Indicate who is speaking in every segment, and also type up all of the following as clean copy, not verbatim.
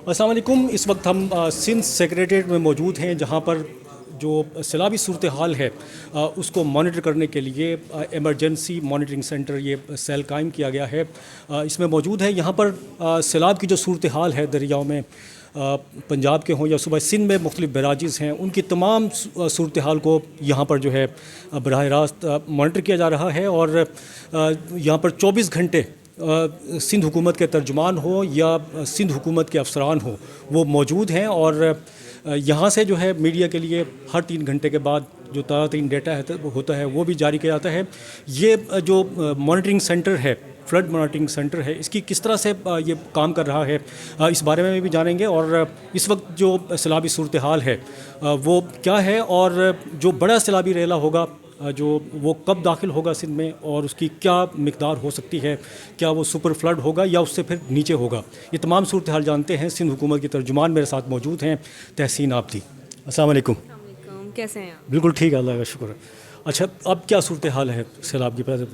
Speaker 1: अस्सलाम वालेकुम। इस वक्त हम सिंध सेक्रेटेरिएट में मौजूद हैं, जहाँ पर जो सैलाबी सूरत हाल है उसको मॉनिटर करने के लिए एमरजेंसी मॉनिटरिंग सेंटर ये सेल कायम किया गया है। इसमें मौजूद है। यहाँ पर सैलाब की जो सूरत हाल है दरियाओं में, पंजाब के हों या सूबा सिंध में मुख्तलिफ बैराजेस हैं, उनकी तमाम सूरत हाल को यहाँ पर जो है बराह रास्त मॉनिटर किया जा रहा है। और यहाँ पर 24 घंटे सिंध हुकूमत के तर्जुमान हो या सिंध हुकूमत के अफसरान हो, वो मौजूद हैं। और यहाँ से जो है मीडिया के लिए हर 3 घंटे के बाद जो ताज़ा तरीन डेटा है होता है वो भी जारी किया जाता है। ये जो मॉनिटरिंग सेंटर है, फ्लड मॉनिटरिंग सेंटर है, इसकी किस तरह से ये काम कर रहा है, इस बारे में भी जानेंगे। और इस वक्त जो सैलाबी सूरत हाल है वो क्या है, और जो बड़ा सैलाबी रेला होगा जो वो कब दाखिल होगा सिंध में, और उसकी क्या मिकदार हो सकती है, क्या वो सुपर फ्लड होगा या उससे फिर नीचे होगा, ये तमाम सूरत हाल जानते हैं। सिंध हुकूमत के तर्जुमान मेरे साथ मौजूद हैं, तहसीन आबदी। अस्सलाम वालेकुम।
Speaker 2: कैसे हैं आप?
Speaker 1: बिल्कुल ठीक है, अल्लाह का शुक्र है। अच्छा, अब क्या सूरत हाल है सैलाब की? पैसे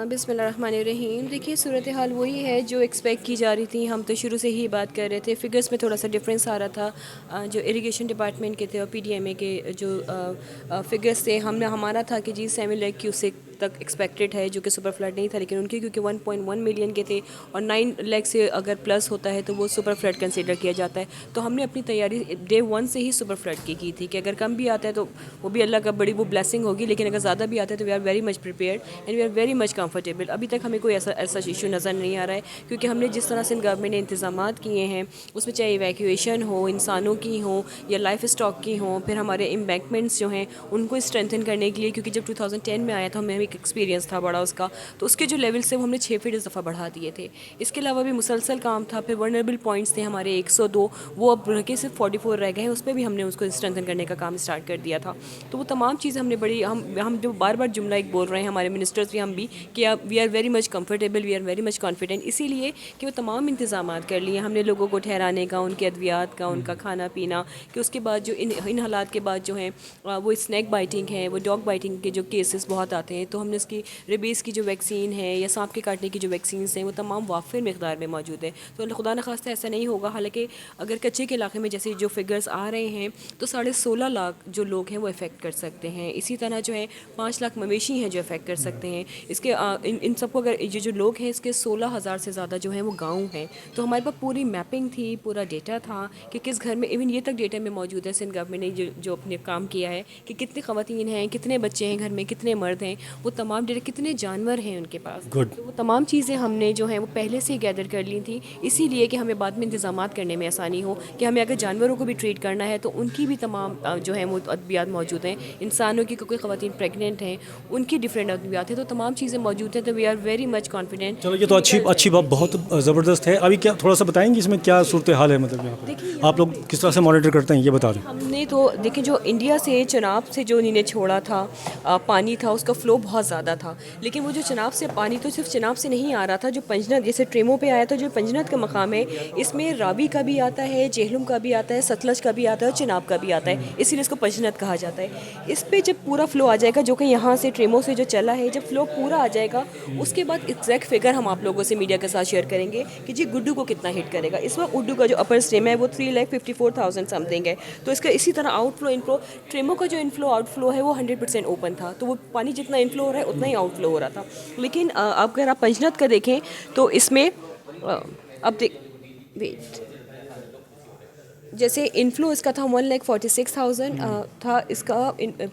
Speaker 2: बिस्मिल्लाहिर्रहमानिर्रहीम। देखिए, सूरत हाल वही है जो एक्सपेक्ट की जा रही थी। हम तो शुरू से ही बात कर रहे थे, फिगर्स में थोड़ा सा डिफरेंस आ रहा था। जो इरिगेशन डिपार्टमेंट के थे और पीडीएमए के जो फिगर्स थे, हमारा था कि जी 7 लाख क्यूसेक तक एक्सपेक्टेड है, जो कि सुपर फ्लड नहीं था। लेकिन उनके क्योंकि 1.1 मिलियन के थे और 9 लाख से अगर प्लस होता है तो वो सुपर फ्लड कंसिडर किया जाता है। तो हमने अपनी तैयारी डे 1 से ही सुपर फ्लड की थी कि अगर कम भी आता है तो वो भी अल्लाह का बड़ी वो ब्लेसिंग होगी, लेकिन अगर ज़्यादा भी आता है तो we are very much prepared and we are very much comfortable. अभी तक हमें कोई ऐसा इशू नज़र नहीं आ रहा है, क्योंकि हमने जिस तरह से गवर्नमेंट ने इंतजाम किए हैं उसमें चाहे इवैक्यूएशन हो, इंसानों की हो या लाइफ स्टॉक की हो, फिर हमारे एम्बैंकमेंट्स जो हैं उनको स्ट्रेंथन करने के लिए, क्योंकि जब 2010 में आया था हमें एक एक्सपीरियंस था बड़ा उसका, तो उसके जो लेवल से वो हमने 6 फीट इस दफ़ा बढ़ा दिए थे। इसके अलावा भी मुसलसल काम था। फिर वनरेबल पॉइंट्स थे हमारे 102, वो अब रह के सिर्फ 44 रह गए हैं, उस पर भी हमने उसको स्ट्रेंथन करने का काम स्टार्ट कर दिया था। तो वो तमाम चीज़ें हमने बड़ी हम जो बार बार जुमला एक बोल रहे हैं हमारे मिनिस्टर्स भी, हम भी, कि we are very much comfortable, we are very much confident, इसीलिए कि वो तमाम इंतजाम कर लिए हमने लोगों को ठहराने का, उनके अद्वियात का, उनका खाना पीना, कि उसके बाद जो इन हालात के बाद जो हैं वो स्नैक बाइटिंग है, वो डॉग बाइटिंग के जो केसेस बहुत आते हैं, तो हमने उसकी रेबीज़ की जो वैक्सीन है या सांप के काटने की जो वैक्सीन्स हैं वो तमाम वाफिर मिकदार में मौजूद है। तो खुदा न खास्ता ऐसा नहीं होगा। हालांकि अगर कच्चे के इलाके में जैसे जो फिगर्स आ रहे हैं तो 16.5 लाख जो लोग हैं वो इफ़ेक्ट कर सकते हैं। इसी तरह जो है 5 लाख मवेशी हैं जो इफ़ेक्ट कर सकते हैं। इसके इन सबको अगर ये जो लोग हैं इसके 16,000 से ज़्यादा जो हैं वो गाँव हैं। तो हमारे पास पूरी मैपिंग थी, पूरा डेटा था कि किस घर में, इवन ये तक डेटा में मौजूद है सिंध गवर्नमेंट ने जो अपने काम किया है कि कितनी ख़वातीन हैं, कितने बच्चे हैं घर में, कितने मर्द हैं, वो तमाम डेटा, कितने जानवर हैं उनके पास। तो वो तमाम चीज़ें हमने जो है वो पहले से ही गैदर कर ली थी, इसीलिए कि हमें बाद में इंतजाम करने में आसानी हो, कि हमें अगर जानवरों को भी ट्रीट करना है तो उनकी भी तमाम जो है वो अद्वियात मौजूद हैं। इंसानों की कोई ख़वातीन प्रेगनेंट हैं उनकी डिफरेंट अद्वियात हैं, तो तमाम चीज़ें मौजूद हैं। तो we are very much confident.
Speaker 1: चलो, ये तो अच्छी बात, बहुत ज़बरदस्त है। अभी क्या थोड़ा सा बताएंगे इसमें क्या सूरत हाल है, मतलब यहाँ पर आप लोग किस तरह से मॉनिटर करते हैं, ये बता दें।
Speaker 2: हमने तो देखिए, जो इंडिया से चनाब से जो इन्हें छोड़ा था पानी था, उसका फ़्लो बहुत ज़्यादा था, लेकिन वो जो चनाब से पानी तो सिर्फ चनाब से नहीं आ रहा था, जो पंजनद जैसे ट्रेमों पे आया था, जो पंजनद का मकाम है, इसमें रावी का भी आता है, जेहलुम का भी आता है, सतलज का भी आता है और चनाब का भी आता है, इसीलिए इसको पंजनद कहा जाता है। इस पर जब पूरा फ़्लो आ जाएगा, जो कि यहाँ से ट्रेमों से जो चला है, जब फ़्लो पूरा आ जाएगा उसके बाद एग्जैक्ट फिगर हम आप लोगों से मीडिया के साथ शेयर करेंगे कि जी गुड्डू को कितना हिट करेगा। इस वक्त उड्डू का जो अपर स्ट्रीम है वो 3,54,000 समथिंग है। तो इसका इसी तरह आउटफ्लो इनफ्लो, ट्रेमो का जो इनफ्लो आउटफ्लो है वो 100% ओपन था, तो वो पानी जितना इनफ्लो हो रहा है उतना ही आउटफ्लो हो रहा था। लेकिन अगर आप पंजनद का देखें तो इसमें अब वेट, जैसे इनफ्लो इसका था 1,46,000 था, इसका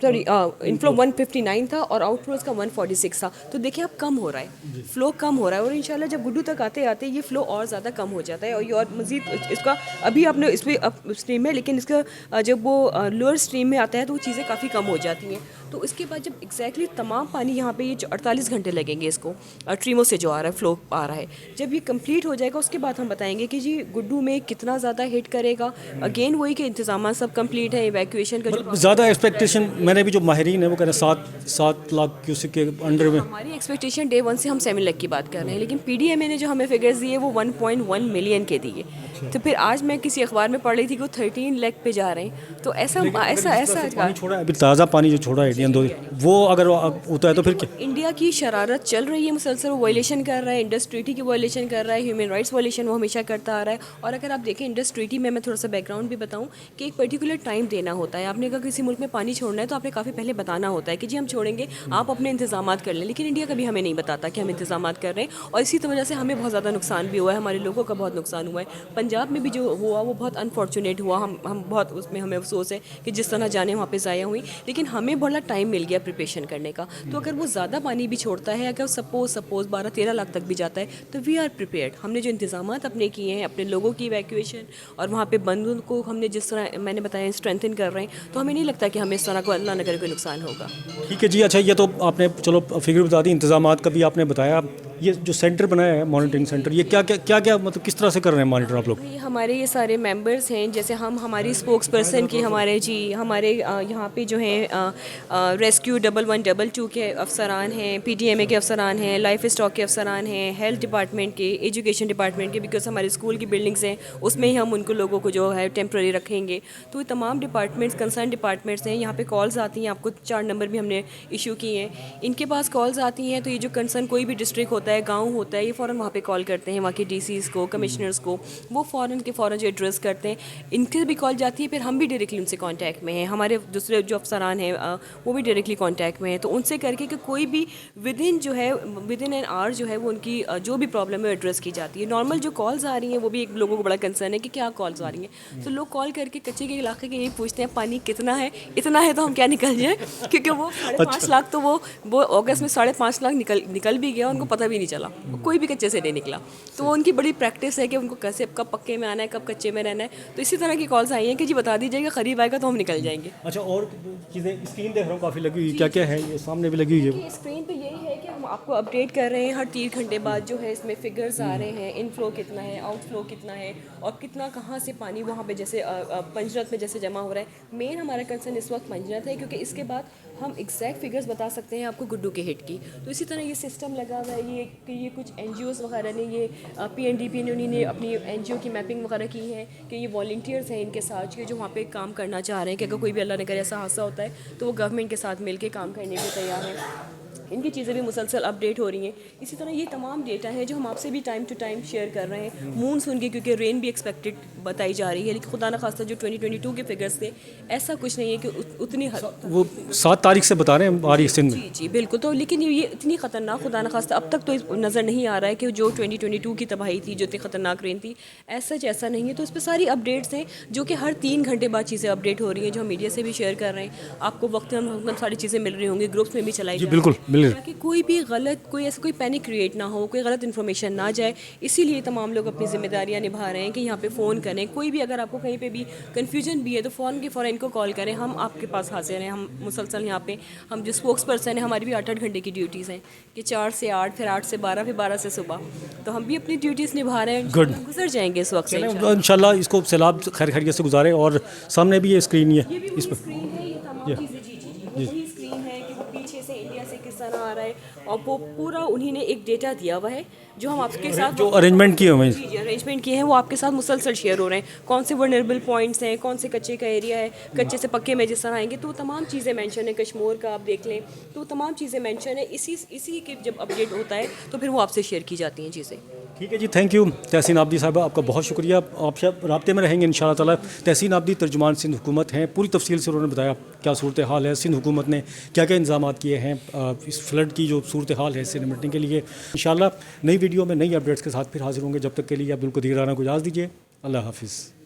Speaker 2: सॉरी इनफ्लो 159 था और आउटफ्लो इसका 146 था। तो देखिए अब कम हो रहा है, फ़्लो कम हो रहा है, और इंशाल्लाह जब गुड्डू तक आते आते ये फ़्लो और ज़्यादा कम हो जाता है। और ये और मज़ीद इसका अभी आपने इस पर स्ट्रीम है, लेकिन इसका जब वो लोअर स्ट्रीम में आता है तो वो चीज़ें काफ़ी कम हो जाती हैं। तो इसके बाद जब एग्जैक्टली तमाम पानी यहाँ पे ये 48 घंटे लगेंगे इसको ट्रीमो से जो आ रहा है, फ़्लो आ रहा है, जब ये कंप्लीट हो जाएगा उसके बाद हम बताएंगे कि जी गुड्डू में कितना ज़्यादा हिट करेगा। अगेन वही कि इंतजाम सब कंप्लीट है, इवैक्यूएशन का जो
Speaker 1: ज़्यादा एक्सपेक्टेशन, मैंने भी जो माहिरीन है वो कह रहे हैं 7 लाख क्यूसेक के अंडर में।
Speaker 2: हमारी एक्सपेक्टेशन डे 1 से हम 7 लाख की बात कर रहे हैं, लेकिन पीडीएमए ने जो हमें फिगर्स दिए वो 1.1 मिलियन के दिए। तो फिर आज मैं किसी अखबार में पढ़ रही थी कि वो 13 लाख पे जा रहे हैं, तो ऐसा
Speaker 1: पानी छोड़ा है, अभी ताज़ा पानी जो छोड़ा है इंडियन, वो अगर होता है तो फिर क्या?
Speaker 2: इंडिया की शरारत चल रही है मुसलसल, वो वायलेशन कर रहा है, इंडस ट्रीटी की वायलेशन कर रहा है, ह्यूमन राइट्स वायलेशन वो हमेशा करता आ रहा है। और अगर आप देखें इंडस ट्रीटी में, मैं थोड़ा सा बैकग्राउंड भी बताऊं कि एक पर्टिकुलर टाइम देना होता है। आपने अगर किसी मुल्क में पानी छोड़ना है तो आपने काफ़ी पहले बताना होता है कि जी हम छोड़ेंगे, आप अपने इंतजाम कर लें, लेकिन इंडिया कभी हमें नहीं बताता कि हम इंतजाम कर रहे हैं। और इसी वजह से हमें बहुत ज़्यादा नुकसान भी हुआ है, हमारे लोगों का बहुत नुकसान हुआ है। पंजाब में भी जो हुआ वो बहुत अनफॉर्चुनेट हुआ, हम बहुत उसमें हमें अफसोस है कि जिस तरह जाने वहाँ पे ज़ाया हुई, लेकिन हमें बड़ा टाइम मिल गया प्रिपरेशन करने का। तो अगर वो ज़्यादा पानी भी छोड़ता है, अगर सपोज 12-13 लाख तक भी जाता है, तो वी आर प्रिपेयर्ड। हमने जो इंतजाम अपने किए हैं, अपने लोगों की इवैक्यूएशन और वहाँ पे बंदों को हमने जिस तरह मैंने बताया स्ट्रेंथन कर रहे हैं, तो हमें नहीं लगता कि हमें इस तरह को अल्लाह न करे कोई नुकसान होगा।
Speaker 1: ठीक है जी। अच्छा, ये तो आपने चलो फिगर बता दी, इंतजाम का भी आपने बताया। ये जो सेंटर बनाया है मॉनिटरिंग सेंटर, ये क्या मतलब किस तरह से कर रहे हैं मॉनिटर आप लोग?
Speaker 2: ये हमारे ये सारे मेंबर्स हैं, जैसे हम हमारी स्पोक्स पर्सन की हमारे यहाँ पे जो हैं रेस्क्यू 1122 के अफसरान हैं, PDMA के अफसरान हैं, लाइफ स्टॉक के अफसरान हैं, हेल्थ डिपार्टमेंट के, एजुकेशन डिपार्टमेंट के, बिकॉज हमारे स्कूल की बिल्डिंग्स हैं उसमें ही हम उनको लोगों को जो है टेम्प्रेरी रखेंगे। तो ये तमाम डिपार्टमेंट्स, कंसर्न डिपार्टमेंट्स हैं। यहाँ पे कॉल्स आती हैं, आपको 4 नंबर भी हमने इशू किए हैं। इनके पास कॉल्स आती हैं, तो ये जो कंसर्न कोई भी डिस्ट्रिक्ट होता है, गाँव होता है, ये फ़ौरन वहाँ पर कॉल करते हैं, वहाँ के DCs को, कमिश्नर्स को, वो फ़ौरन जो एड्रेस करते हैं। इनके भी कॉल जाती है, फिर हम भी डायरेक्टली उनसे कांटेक्ट में हैं, हमारे दूसरे जो अफसरान हैं वो भी डायरेक्टली कांटेक्ट में हैं, तो उनसे करके कि कोई भी विद इन एन आवर जो है वो उनकी जो भी प्रॉब्लम है एड्रेस की जाती है। नॉर्मल जो कॉल्स आ रही हैं वो भी एक लोगों को बड़ा कंसर्न है कि क्या कॉल्स आ रही हैं, तो लोग कॉल करके कच्चे के इलाके के यही पूछते हैं पानी कितना है, इतना है तो हम क्या निकल जाए, क्योंकि वो 5.5 लाख तो वो अगस्त में 5.5 लाख निकल भी गया, उनको पता भी नहीं चला, कोई भी कच्चे से नहीं निकला। तो वो उनकी बड़ी प्रैक्टिस है कि उनको कैसे कब पक्के में आना है, कब कच्चे में रहना है। तो इसी तरह की कॉल्स आई हैं कि जी बता दीजिएगा, करीब आएगा तो हम निकल जाएंगे।
Speaker 1: अच्छा, और चीज़ें स्क्रीन देख रहा हूँ काफ़ी लगी हुई, क्या क्या है ये सामने भी लगी हुई है?
Speaker 2: स्क्रीन पे यही है कि हम आपको अपडेट कर रहे हैं हर 3 घंटे बाद, जो है इसमें फिगर्स आ रहे हैं, इनफ्लो कितना है, आउटफ्लो कितना है, और कितना कहाँ से पानी वहाँ पे जैसे पंजरत में जैसे जमा हो रहा है। मेन हमारा कंसर्न इस वक्त पंजरत है, क्योंकि इसके बाद हम एग्जैक्ट फिगर्स बता सकते हैं आपको गुड्डू के हिट की। तो इसी तरह ये सिस्टम लगा हुआ है, ये कुछ NGOs वगैरह ने, ये PNDP ने, उन्होंने अपनी NGO की मैपिंग वगैरह की है कि ये वॉलंटियर्स हैं इनके साथ के जो वहाँ पे काम करना चाह रहे हैं कि अगर कोई भी अल्लाह न करे ऐसा हादसा होता है तो वो गवर्नमेंट के साथ मिल के काम करने के तैयार हैं। इनकी चीज़ें भी मुसलसल अपडेट हो रही हैं। इसी तरह ये तमाम डेटा है जो हम आपसे भी टाइम टू टाइम शेयर कर रहे हैं। मूनसून के, क्योंकि रेन भी एक्सपेक्टेड बताई जा रही है, लेकिन खुदा न खास्ता जो 2022 के फिगर्स थे, ऐसा कुछ नहीं है कि उतनी
Speaker 1: वो 7 तारीख से बता रहे हैं बारिश सिंध में।
Speaker 2: जी बिल्कुल। तो लेकिन ये इतनी ख़तरनाक खुदा न खास्ता अब तक तो नज़र नहीं आ रहा है कि जो 2022 की तबाही थी, जो इतनी ख़तरनाक रेन थी, ऐसा नहीं है। तो इस पर सारी अपडेट्स हैं जो कि हर 3 घंटे बाद चीज़ें अपडेट हो रही हैं, जो हम मीडिया से भी शेयर कर रहे हैं। आपको वक्त सारी चीज़ें मिल रही होंगी, ग्रुप्स में भी चलाई जा रही
Speaker 1: बिल्कुल मिल रही,
Speaker 2: ताकि कोई भी गलत, कोई ऐसा कोई पैनिक क्रिएट ना हो, कोई गलत इन्फॉर्मेशन ना जाए। इसीलिए तमाम लोग अपनी जिम्मेदारियां निभा रहे हैं कि यहाँ पे फ़ोन करें। कोई भी अगर आपको कहीं पे भी कन्फ्यूजन भी है तो फ़ौरन इनको कॉल करें, हम आपके पास हाजिर हैं। हम मुसलसल यहाँ पे हम जो स्पोक्स पर्सन हैं, हमारी भी 8-8 घंटे की ड्यूटीज़ हैं कि 4 से 8, फिर 8 से 12, फिर 12 से सुबह। तो हम भी अपनी ड्यूटीज़ निभा रहे हैं, गुजर जाएंगे इस वक्त से
Speaker 1: इंशाल्लाह। इसको सैलाब खैर खैरियत से गुजारें। और सामने भी ये स्क्रीन है, इस पर
Speaker 2: स्क्रीन है, ये तमाम चीज़ें जी वही स्क्रीन है कि वो पीछे से इंडिया से किस तरह आ रहा है, और वो पूरा उन्हीं ने एक डेटा दिया हुआ है जो हम आपके साथ
Speaker 1: जो अरेंजमेंट किए हुए हैं,
Speaker 2: जी अरेंजमेंट किए हैं, वो आपके साथ मुसलसल शेयर हो रहे हैं। कौन से वनरेबल पॉइंट्स हैं, कौन से कच्चे का एरिया है, कच्चे से पक्के में जिस तरह आएंगे, तो तमाम चीज़ें मेंशन है। कश्मीर का आप देख लें तो तमाम चीज़ें मेंशन है। इसी के जब अपडेट होता है तो फिर वो आपसे शेयर की जाती हैं चीज़ें।
Speaker 1: ठीक है जी, थैंक यू तहसीन आबदी साहबा, आपका बहुत शुक्रिया। आप सब राब्ते में रहेंगे इंशाल्लाह ताला। तहसीन आबदी तर्जुमान सिंध हुकूमत हैं, पूरी तफसील से उन्होंने बताया क्या सूरत हाल है, सिंध हुकूमत ने क्या क्या इंतजाम किए हैं इस फ्लड की जो सूरत हाल है इससे निपटने के लिए। इंशाल्लाह नई वीडियो में नई अपडेट्स के साथ फिर हाजिर होंगे। जब तक के लिए आप बिल्कुल दीराना गुजाज दीजिए। अल्लाह हाफिज़।